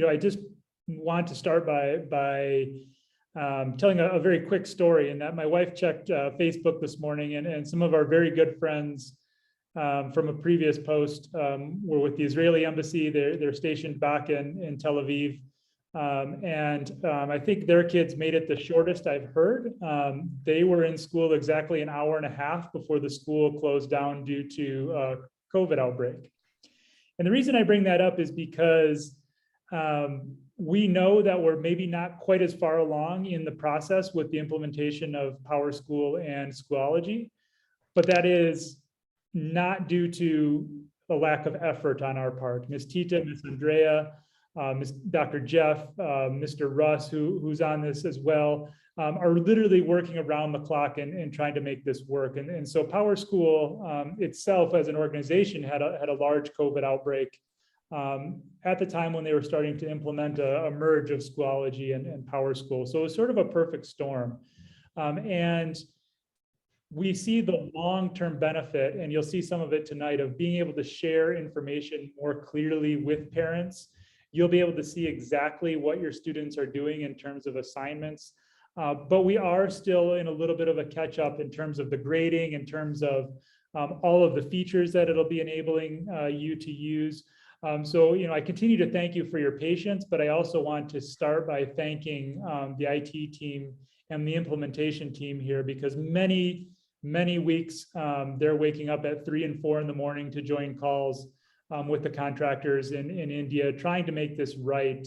I just want to start by telling a very quick story, and that my wife checked Facebook this morning, and some of our very good friends from a previous post were with the Israeli embassy. They're stationed back in Tel Aviv. I think their kids made it the shortest I've heard. They were in school exactly an hour and a half before the school closed down due to COVID outbreak. And the reason I bring that up is because we know that we're maybe not quite as far along in the process with the implementation of PowerSchool and Schoology, but that is not due to a lack of effort on our part. Ms. Tita, Ms. Andrea, Dr. Jeff, Mr. Russ, who's on this as well, are literally working around the clock and trying to make this work. And so PowerSchool itself as an organization had a large COVID outbreak at the time when they were starting to implement a merge of Schoology and PowerSchool. So it was sort of a perfect storm. And we see the long-term benefit, and you'll see some of it tonight, of being able to share information more clearly with parents. You'll be able to see exactly what your students are doing in terms of assignments. But we are still in a little bit of a catch-up in terms of the grading, in terms of all of the features that it'll be enabling you to use. So, I continue to thank you for your patience, but I also want to start by thanking the IT team and the implementation team here, because many weeks they're waking up at 3 and 4 in the morning to join calls with the contractors in India, trying to make this right.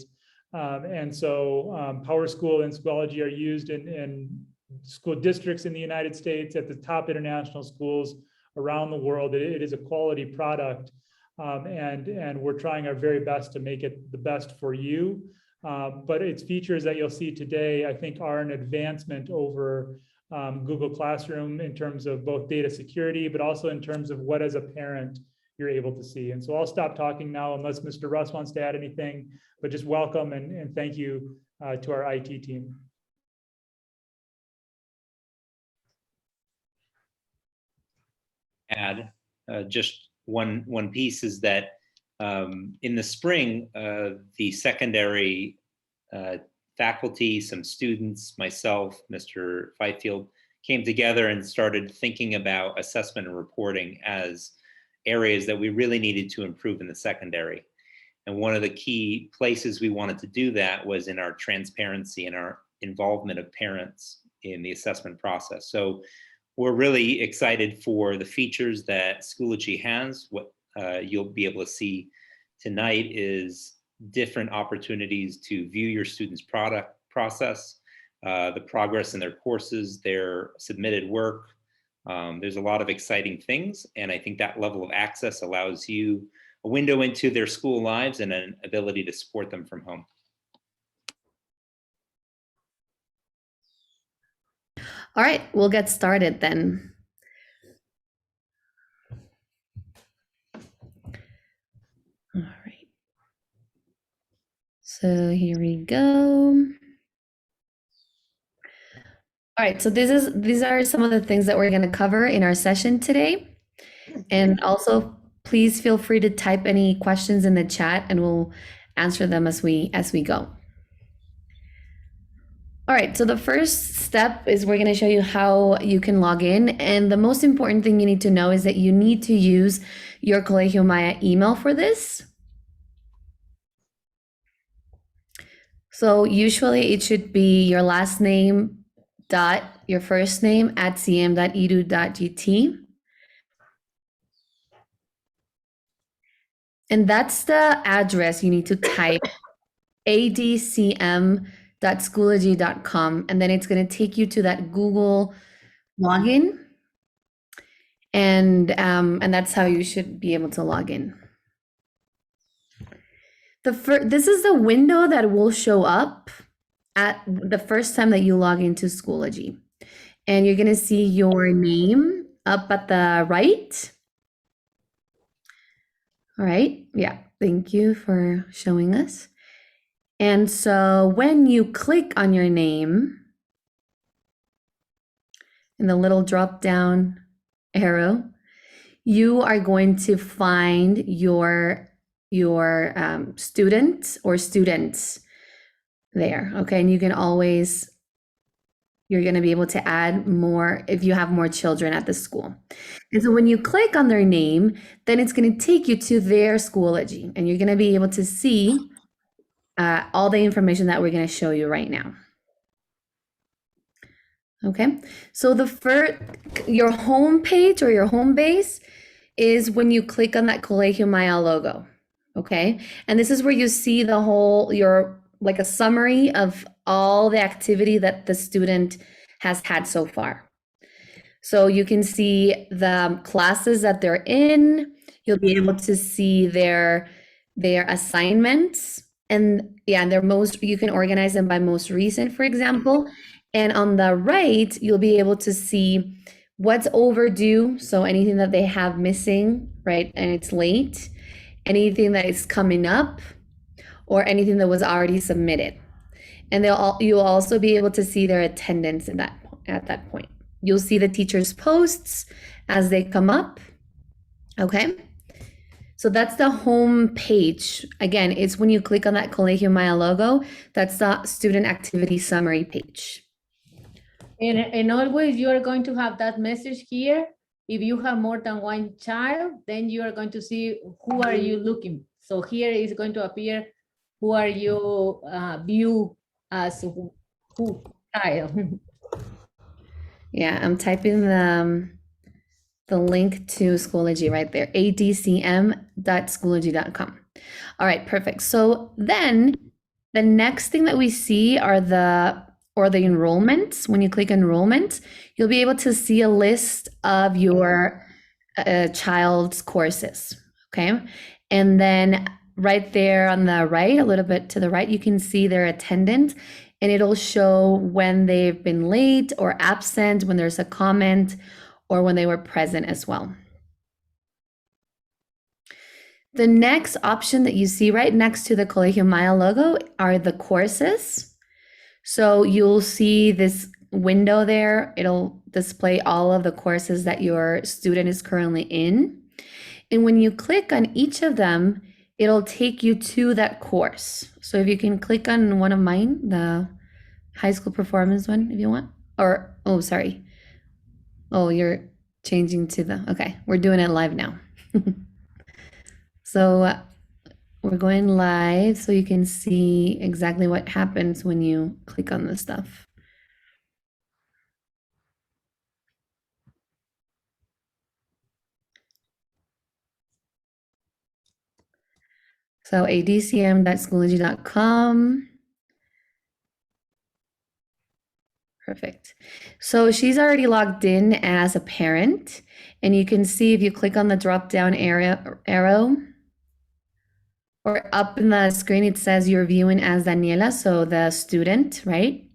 And so PowerSchool and Schoology are used in school districts in the United States, at the top international schools around the world. It is a quality product. And we're trying our very best to make it the best for you. But its features that you'll see today, I think, are an advancement over Google Classroom in terms of both data security, but also in terms of what, as a parent, you're able to see. And so I'll stop talking now unless Mr. Russ wants to add anything, but just welcome and thank you to our IT team. Add just one piece is that in the spring, the secondary faculty, some students, myself, Mr. Fifield, came together and started thinking about assessment and reporting as areas that we really needed to improve in the secondary. And one of the key places we wanted to do that was in our transparency and our involvement of parents in the assessment process. So we're really excited for the features that Schoology has. What you'll be able to see tonight is different opportunities to view your students' product process, the progress in their courses, their submitted work. There's a lot of exciting things, and I think that level of access allows you a window into their school lives and an ability to support them from home. All right, we'll get started then. All right. So here we go. All right, so these are some of the things that we're going to cover in our session today. And also, please feel free to type any questions in the chat and we'll answer them as we go. All right, so the first step is we're going to show you how you can log in. And the most important thing you need to know is that you need to use your Colegio Maya email for this. So usually it should be your last name dot your first name at cm.edu.gt. And that's the address you need to type, adcm.schoology.com, and then it's going to take you to that Google login, and that's how you should be able to log in. This is the window that will show up at the first time that you log into Schoology, and you're going to see your name up at the right. All right, yeah, thank you for showing us. And so when you click on your name in the little drop down arrow, you are going to find your your student or students there, okay? And you can always, you're going to be able to add more if you have more children at the school. And so when you click on their name, then it's going to take you to their Schoology, and you're going to be able to see all the information that we're going to show you right now. Okay, so the first, your home page or your home base is when you click on that Colegio Maya logo. Okay, and this is where you see the whole, like a summary of all the activity that the student has had so far. So you can see the classes that they're in. You'll be able to see their assignments, and yeah, you can organize them by most recent, for example. And on the right, you'll be able to see what's overdue. So anything that they have missing, right? And it's late, anything that is coming up, or anything that was already submitted. And you'll also be able to see their attendance at that point. You'll see the teachers' posts as they come up. Okay. So that's the home page. Again, it's when you click on that Colegio Maya logo, that's the student activity summary page. And always you are going to have that message here. If you have more than one child, then you are going to see who are you looking. So here is going to appear who are you view as who child. Yeah, I'm typing the link to Schoology right there, adcm.schoology.com. All right, perfect. So then the next thing that we see are the enrollments. When you click enrollment, you'll be able to see a list of your child's courses, okay? And then right there on the right, a little bit to the right, you can see their attendance, and it'll show when they've been late or absent, when there's a comment, or when they were present as well. The next option that you see right next to the Colegio Maya logo are the courses. So you'll see this window there. It'll display all of the courses that your student is currently in. And when you click on each of them, it'll take you to that course. So if you can click on one of mine, the high school performance one, if you want, or, oh, sorry. Oh, you're changing to okay, we're doing it live now. So we're going live so you can see exactly what happens when you click on this stuff. So adcm.schoology.com. Perfect. So she's already logged in as a parent, and you can see if you click on the drop-down arrow, or up in the screen, it says you're viewing as Daniela, so the student, right?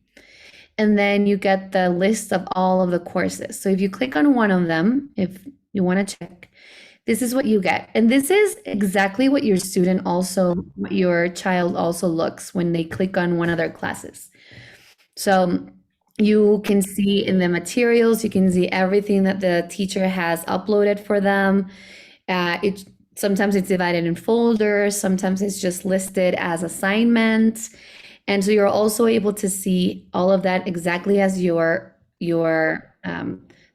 And then you get the list of all of the courses. So if you click on one of them, if you want to check, this is what you get. And this is exactly what your what your child also looks when they click on one of their classes. So you can see in the materials, you can see everything that the teacher has uploaded for them. Sometimes it's divided in folders, sometimes it's just listed as assignments. And so you're also able to see all of that exactly as your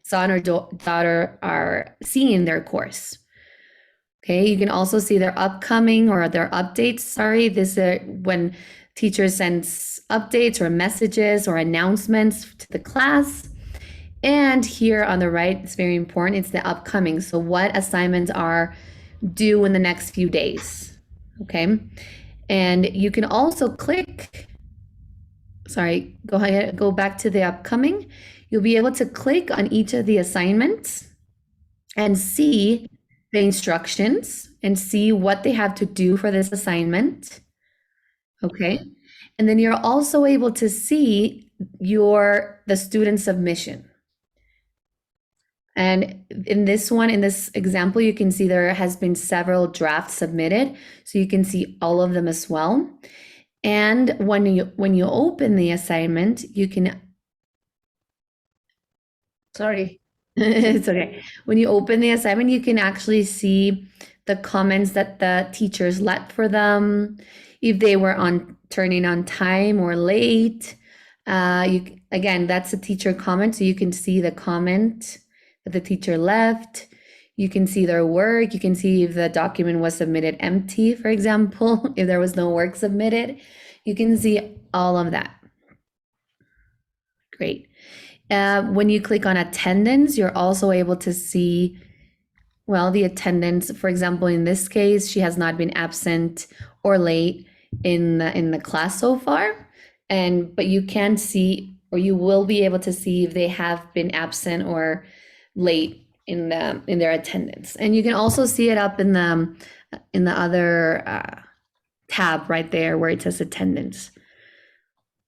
son or daughter are seeing their course. Okay, you can also see their upcoming or their updates. Sorry, this is when teacher sends updates or messages or announcements to the class. And here on the right, it's very important, it's the upcoming. So what assignments are due in the next few days, okay? And you can also click, sorry, go ahead, go back to the upcoming. You'll be able to click on each of the assignments and see the instructions and see what they have to do for this assignment, okay? And then you're also able to see the student submission. And in this example, you can see there has been several drafts submitted, so you can see all of them as well. And when you open the assignment, you can. Sorry. It's okay. When you open the assignment, you can actually see the comments that the teachers left for them, if they were turning on time or late. Again, that's a teacher comment, so you can see the comment that the teacher left. You can see their work. You can see if the document was submitted empty, for example, if there was no work submitted. You can see all of that. Great. When you click on attendance, you're also able to see, well, the attendance. For example, in this case, she has not been absent or late in the class so far. But you can see, or you will be able to see if they have been absent or late in their attendance. And you can also see it up in the other tab right there where it says attendance.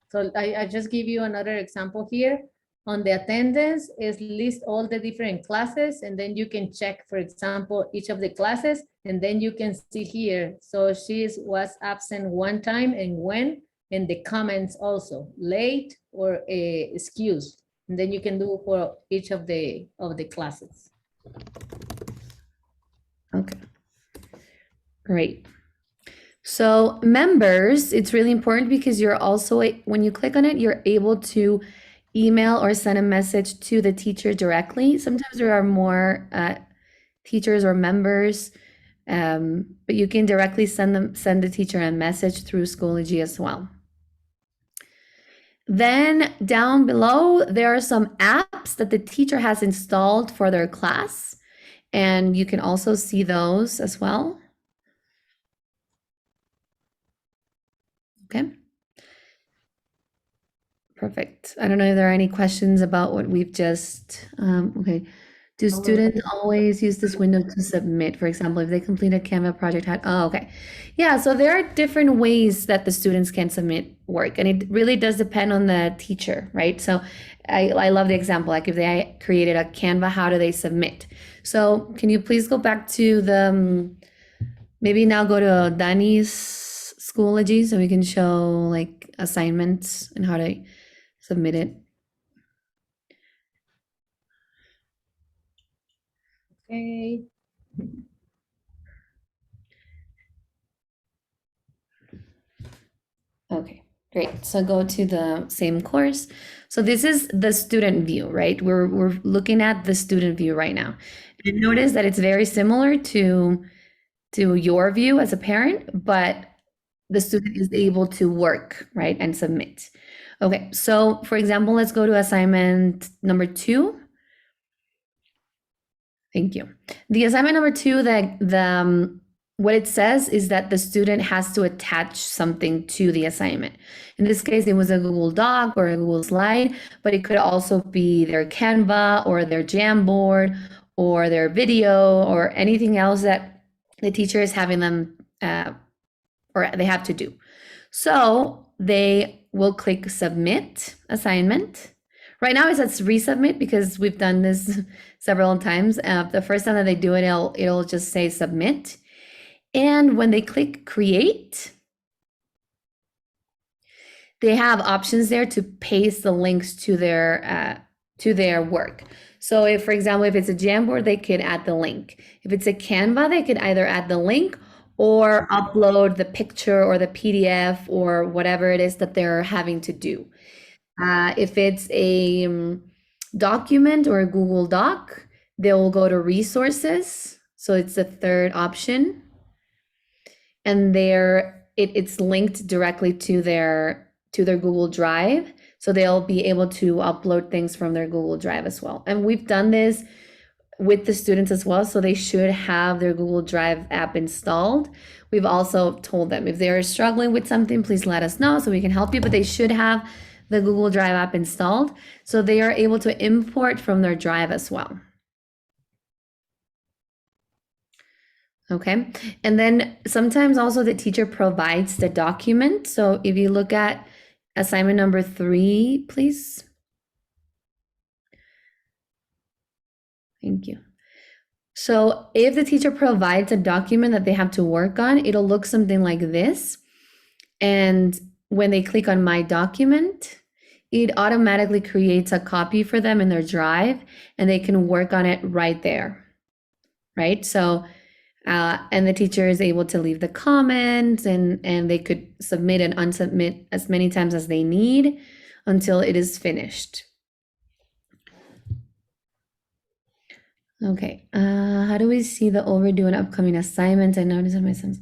So I just give you another example here. On the attendance is list all the different classes, and then you can check, for example, each of the classes, and then you can see here. So she was absent one time and when, and the comments also, late or excused. And then you can do for each of the classes. Okay, great. So members, it's really important because you're also, when you click on it, you're able to email or send a message to the teacher directly. Sometimes there are more teachers or members, but you can directly send the teacher a message through Schoology as well. Then down below, there are some apps that the teacher has installed for their class, and you can also see those as well. Okay. Perfect. I don't know if there are any questions about what we've just, okay. Do students always use this window to submit? For example, if they complete a Canva project, okay. Yeah, so there are different ways that the students can submit work, and it really does depend on the teacher, right? So I love the example, like if they created a Canva, how do they submit? So can you please go back to the, maybe now go to Danny's Schoology so we can show like assignments and how to submit it. Okay. Okay, great. So go to the same course. So this is the student view, right? We're looking at the student view right now. And notice that it's very similar to your view as a parent, but the student is able to work, right, and submit. Okay, so for example, let's go to assignment number 2. Thank you. The assignment number 2, what it says is that the student has to attach something to the assignment. In this case, it was a Google Doc or a Google Slide, but it could also be their Canva or their Jamboard or their video or anything else that the teacher is having them or they have to do. So they will click Submit Assignment. Right now it says Resubmit because we've done this several times. The first time that they do it, it'll just say Submit. And when they click Create, they have options there to paste the links to their work. So if, for example, if it's a Jamboard, they could add the link. If it's a Canva, they could either add the link or upload the picture or the PDF or whatever it is that they're having to do. If it's a document or a Google Doc, they will go to Resources. So it's the third option. And it's linked directly to their Google Drive. So they'll be able to upload things from their Google Drive as well. And we've done this with the students as well. So they should have their Google Drive app installed. We've also told them if they're struggling with something, please let us know so we can help you, but they should have the Google Drive app installed. So they are able to import from their drive as well. Okay, and then sometimes also the teacher provides the document. So if you look at assignment number 3, please. Thank you. So if the teacher provides a document that they have to work on, it'll look something like this. And when they click on My Document, it automatically creates a copy for them in their drive and they can work on it right there, right? So And the teacher is able to leave the comments and they could submit and unsubmit as many times as they need until it is finished. Okay, how do we see the overdue and upcoming assignments? I noticed on my son's.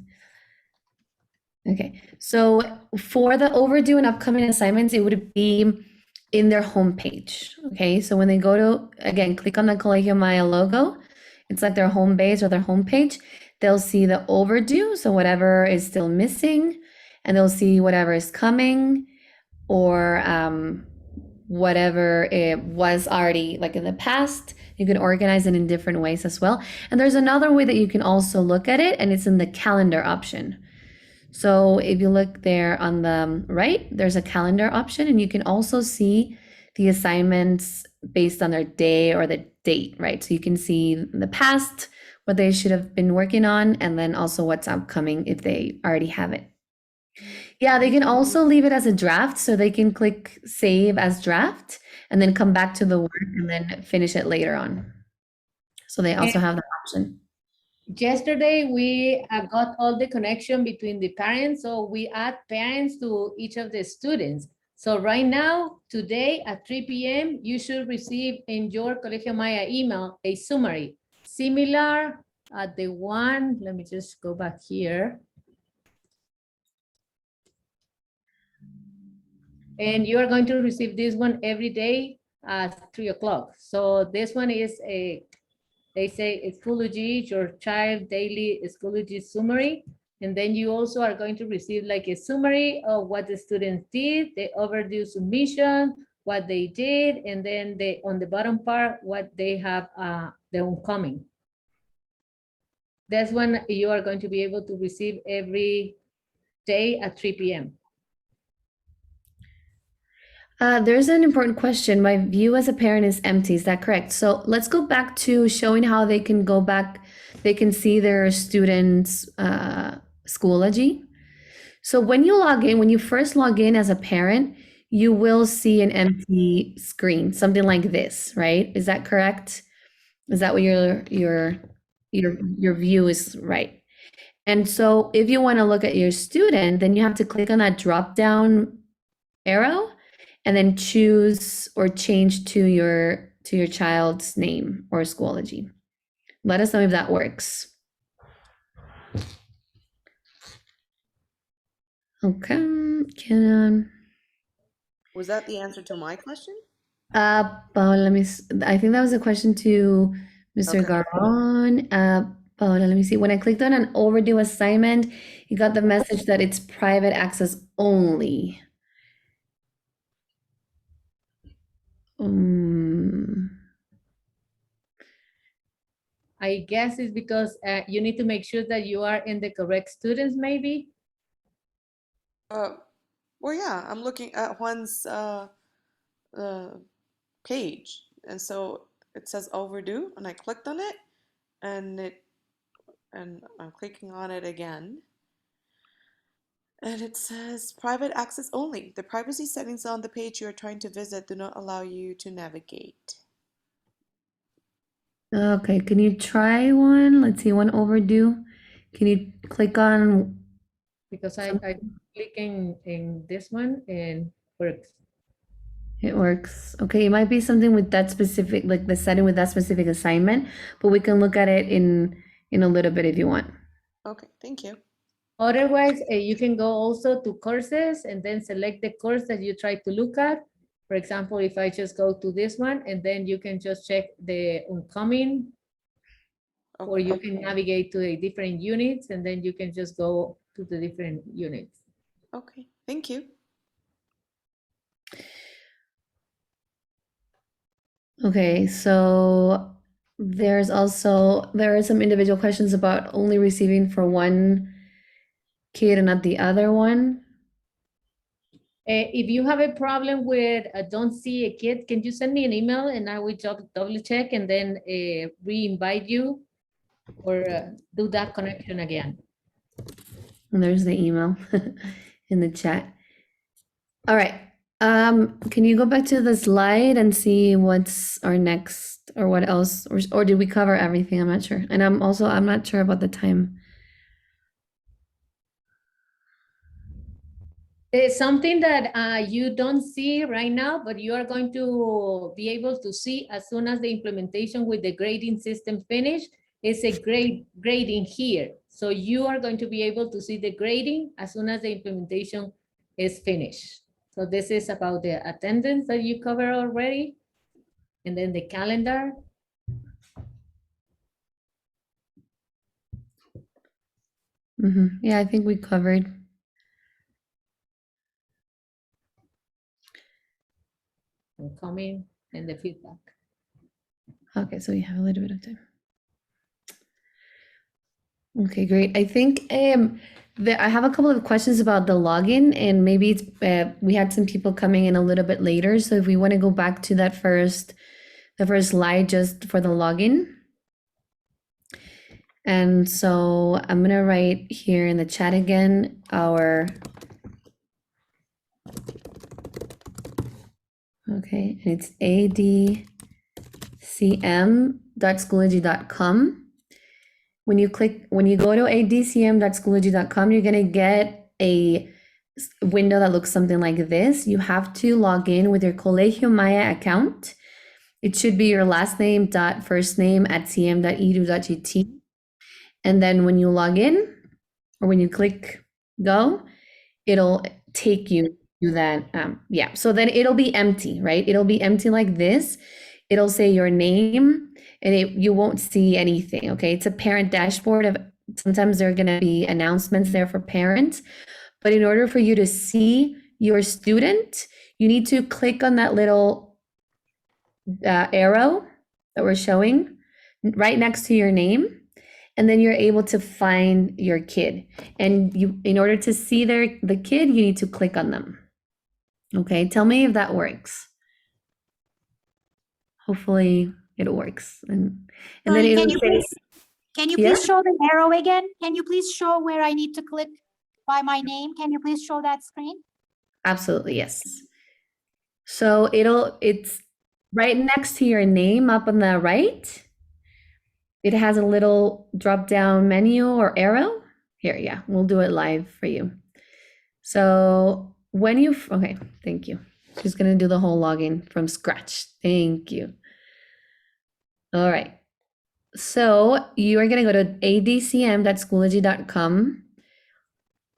Okay, so for the overdue and upcoming assignments, it would be in their homepage. Okay, so when they go to, again, click on the Colegio Maya logo, it's like their home base or their homepage. They'll see the overdue, so whatever is still missing, and they'll see whatever is coming or whatever it was already like in the past. You can organize it in different ways as well. And there's another way that you can also look at it, and it's in the calendar option. So if you look there on the right, there's a calendar option, and you can also see the assignments based on their day or the date, right? So you can see the past, what they should have been working on, and then also what's upcoming if they already have it. Yeah, they can also leave it as a draft, so they can click save as draft and then come back to the work and then finish it later on. So they also have that option. Yesterday, we got all the connection between the parents, so we add parents to each of the students. So right now, today at 3 p.m., you should receive in your Colegio Maya email a summary, similar the one, let me just go back here. And you are going to receive this one every day at 3 o'clock. So this one is they say Schoology, your child daily Schoology summary. And then you also are going to receive like a summary of what the students did, the overdue submission, what they did, and then on the bottom part, what they have the oncoming. That's one you are going to be able to receive every day at 3 p.m. There's an important question. My view as a parent is empty. Is that correct? So let's go back to showing how they can go back. They can see their students' Schoology. So when you log in, when you first log in as a parent, you will see an empty screen, something like this, right? Is that correct? Is that what your view is, right? And so if you want to look at your student, then you have to click on that drop down arrow and then choose or change to your child's name or Schoology. Let us know if that works. Okay, Was that the answer to my question? Paola, I think that was a question to Mr. Okay. Garon. Paola, let me see. When I clicked on an overdue assignment, you got the message that it's private access only. I guess it's because you need to make sure that you are in the correct students, maybe. Well, yeah, I'm looking at Juan's page, and so it says overdue, and I clicked on it, and I'm clicking on it again, and it says private access only. The privacy settings on the page you are trying to visit do not allow you to navigate. Okay, can you try one? Let's see, one overdue. Can you click on? Because I click in this one and works. It works. Okay, it might be something with that specific, like the setting with that specific assignment, but we can look at it in a little bit if you want. Okay, thank you. Otherwise, you can go also to courses and then select the course that you try to look at. For example, if I just go to this one, and then you can just check the oncoming, or you can navigate to the different units, and then you can just go to the different units. Okay, thank you. Okay, so there are some individual questions about only receiving for one kid and not the other one. If you have a problem with don't see a kid, can you send me an email and I will double check and then re-invite you or do that connection again. And there's the email in the chat. All right. Can you go back to the slide and see what's our next or what else, or did we cover everything? I'm not sure. And I'm not sure about the time. It's something that you don't see right now, but you are going to be able to see as soon as the implementation with the grading system finish. It's a grading here. So you are going to be able to see the grading as soon as the implementation is finished. So this is about the attendance that you covered already. And then the calendar. Yeah, I think we covered. And coming and the feedback. Okay, so we have a little bit of time. Okay, great. I think I have a couple of questions about the login, and maybe it's we had some people coming in a little bit later. So if we want to go back to that the first slide just for the login. And so I'm gonna write here in the chat again okay, and it's adcm.schoology.com. When you go to adcm.schoology.com, you're gonna get a window that looks something like this. You have to log in with your Colegio Maya account. It should be your last name dot first name at cm.edu.gt. And then when you log in, or when you click go, it'll take you to that. So then it'll be empty, right? It'll be empty like this. It'll say your name, and you won't see anything, okay? It's a parent dashboard. Sometimes there are gonna be announcements there for parents, but in order for you to see your student, you need to click on that little arrow that we're showing right next to your name, and then you're able to find your kid. And in order to see the kid, you need to click on them. Okay, tell me if that works. Hopefully it works. And then Can it'll you say, please show the arrow again? Can you please show where I need to click by my name? Can you please show that screen? absolutely, yes. So it's right next to your name up on the right. It has a little drop down menu or arrow. Here, yeah, we'll do it live for you. So okay, thank you. She's gonna do the whole login from scratch. Thank you. All right. So you are gonna go to adcm.schoology.com,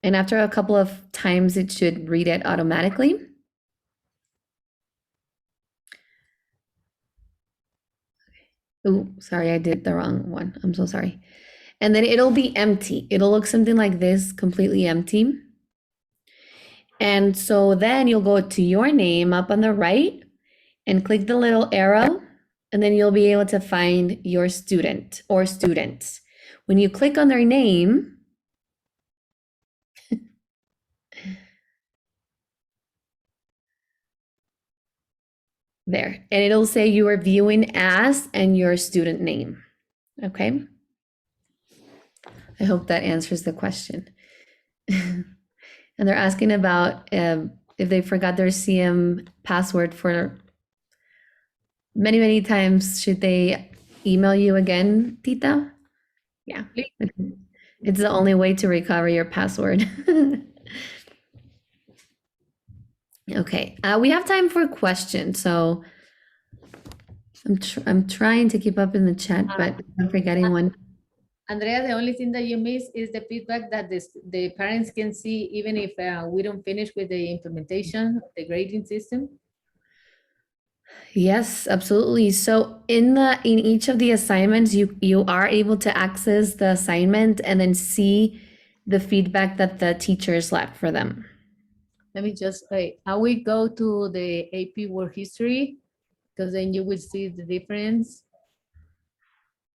and after a couple of times, it should read it automatically. Oh, sorry, I did the wrong one. I'm so sorry. And then it'll be empty. It'll look something like this, completely empty. And so then you'll go to your name up on the right and click the little arrow, and then you'll be able to find your student or students. When you click on their name, there, and it'll say you are viewing as and your student name. Okay. I hope that answers the question. And they're asking about if they forgot their CM password for many, many times, should they email you again, Tita? Yeah. It's the only way to recover your password. Okay, we have time for questions, so I'm trying to keep up in the chat, but I'm forgetting one. Andrea, the only thing that you miss is the feedback that the parents can see, even if we don't finish with the implementation of the grading system. Yes, absolutely. So in each of the assignments, you are able to access the assignment and then see the feedback that the teachers left for them. Let me just I will go to the AP Work History, because then you will see the difference.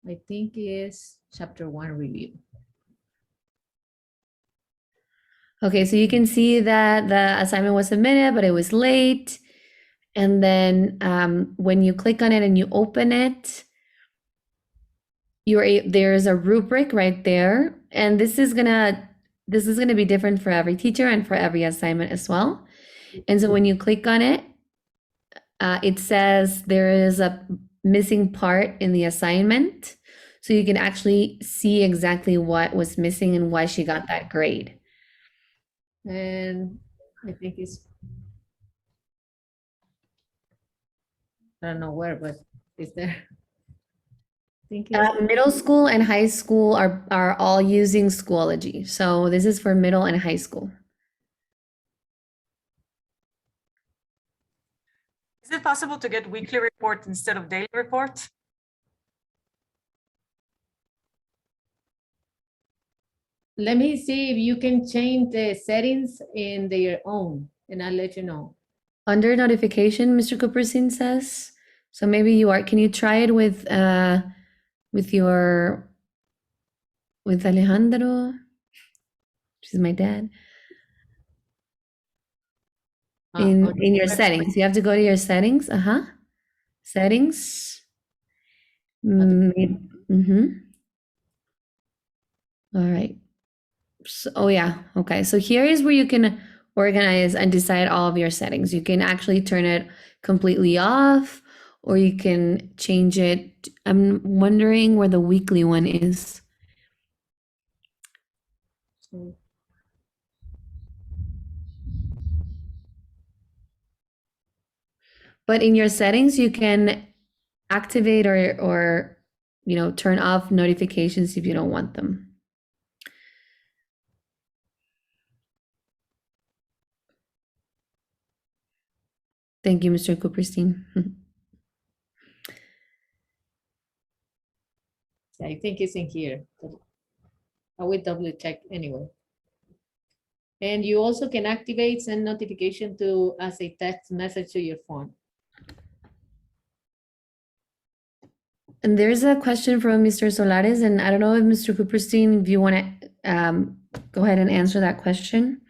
I think is chapter 1 review. Okay, so you can see that the assignment was submitted, but it was late. And then when you click on it and you open it, there's a rubric right there. And this is gonna be different for every teacher and for every assignment as well. And so when you click on it, it says there is a missing part in the assignment. So you can actually see exactly what was missing and why she got that grade. And I think I don't know where, but it's there. I think it's, Middle school and high school are all using Schoology. So this is for middle and high school. Is it possible to get weekly report instead of daily report? let me see if you can change the settings in their own, and I'll let you know. Under notification, Mr. Cooperstein says. So maybe you are, can you try it with Alejandro? She's my dad. In your settings, you have to go to your settings. Settings. Mm-hmm. All right. So, oh yeah. Okay. So here is where you can organize and decide all of your settings. You can actually turn it completely off, or you can change it. I'm wondering where the weekly one is. But in your settings, you can activate or turn off notifications if you don't want them. Thank you, Mr. Cooperstein. I think it's in here. I will double check anyway. And you also can activate send notification to as a text message to your phone. And there's a question from Mr. Solares, and I don't know if Mr. Cooperstein, if you want to go ahead and answer that question.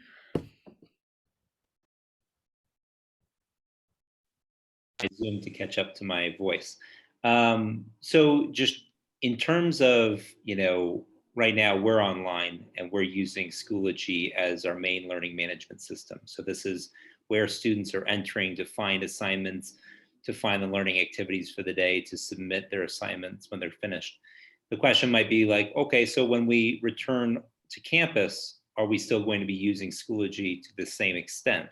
I Zoom to catch up to my voice. So just in terms of, right now we're online and we're using Schoology as our main learning management system. So this is where students are entering to find assignments, to find the learning activities for the day, to submit their assignments when they're finished. The question might be like, okay, so when we return to campus, are we still going to be using Schoology to the same extent?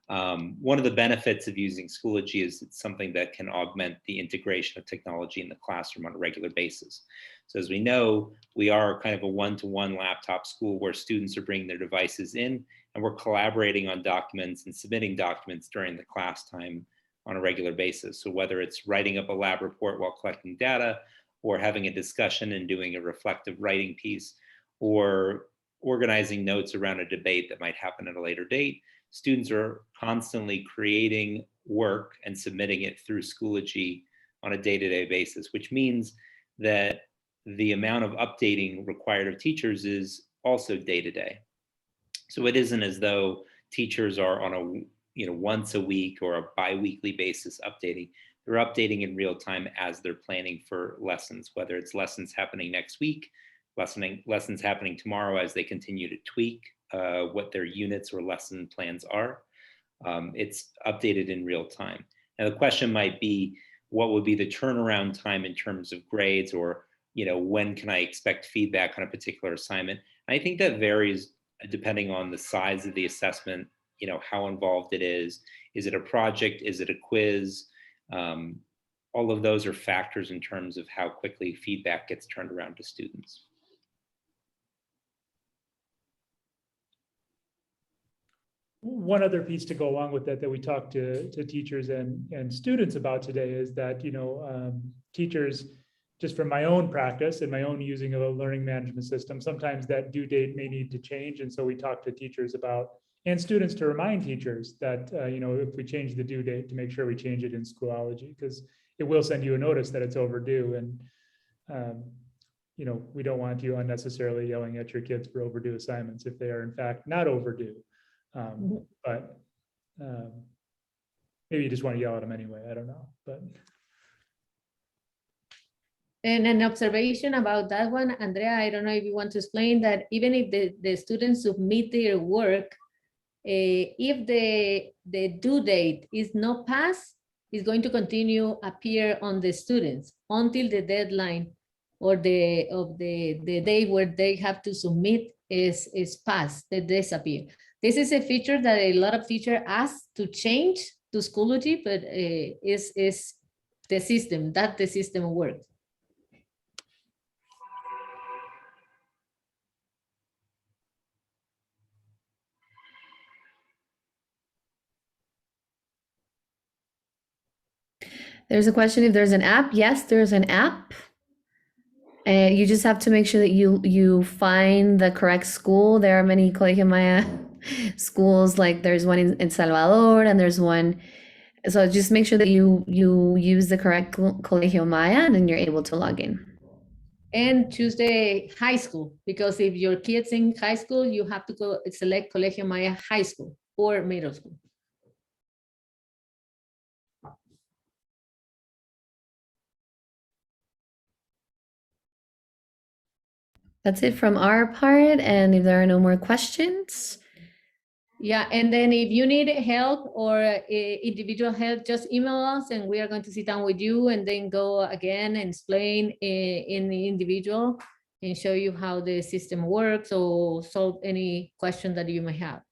One of the benefits of using Schoology is it's something that can augment the integration of technology in the classroom on a regular basis. So as we know, we are kind of a one-to-one laptop school where students are bringing their devices in and we're collaborating on documents and submitting documents during the class time on a regular basis. So whether it's writing up a lab report while collecting data, or having a discussion and doing a reflective writing piece, or organizing notes around a debate that might happen at a later date, students are constantly creating work and submitting it through Schoology on a day-to-day basis, which means that the amount of updating required of teachers is also day-to-day. So it isn't as though teachers are on a once a week or a bi-weekly basis updating. They're updating in real time as they're planning for lessons, whether it's lessons happening next week, lessons happening tomorrow as they continue to tweak what their units or lesson plans are. It's updated in real time. Now the question might be, what would be the turnaround time in terms of grades, or when can I expect feedback on a particular assignment? And I think that varies depending on the size of the assessment, how involved it is. Is it a project? Is it a quiz? All of those are factors in terms of how quickly feedback gets turned around to students. One other piece to go along with that we talked to teachers and students about today is that, teachers, just from my own practice and my own using of a learning management system, sometimes that due date may need to change. And so we talk to teachers about, and students to remind teachers that, if we change the due date, to make sure we change it in Schoology, because it will send you a notice that it's overdue. And, we don't want you unnecessarily yelling at your kids for overdue assignments if they are in fact not overdue. But maybe you just want to yell at them anyway. I don't know, but. And an observation about that one, Andrea, I don't know if you want to explain that even if the students submit their work If the due date is not passed, it's going to continue appear on the students until the deadline or the day where they have to submit is passed, they disappear. This is a feature that a lot of teachers ask to change to Schoology, but is the system, that the system works. There's a question if there's an app. Yes, there's an app. You just have to make sure that you find the correct school. There are many Colegio Maya schools, like there's one in Salvador and there's one. So just make sure that you use the correct Colegio Maya and then you're able to log in. And choose the high school, because if your kid's in high school, you have to go select Colegio Maya High School or middle school. That's it from our part. And if there are no more questions, Yeah, and then if you need help or individual help, just email us and we are going to sit down with you and then go again and explain in the individual and show you how the system works or solve any question that you may have.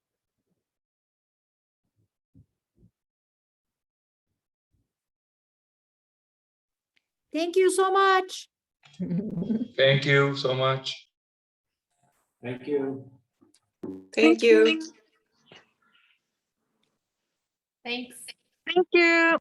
Thank you so much. Thank you so much. Thank you. Thank you. thanks. Thank you.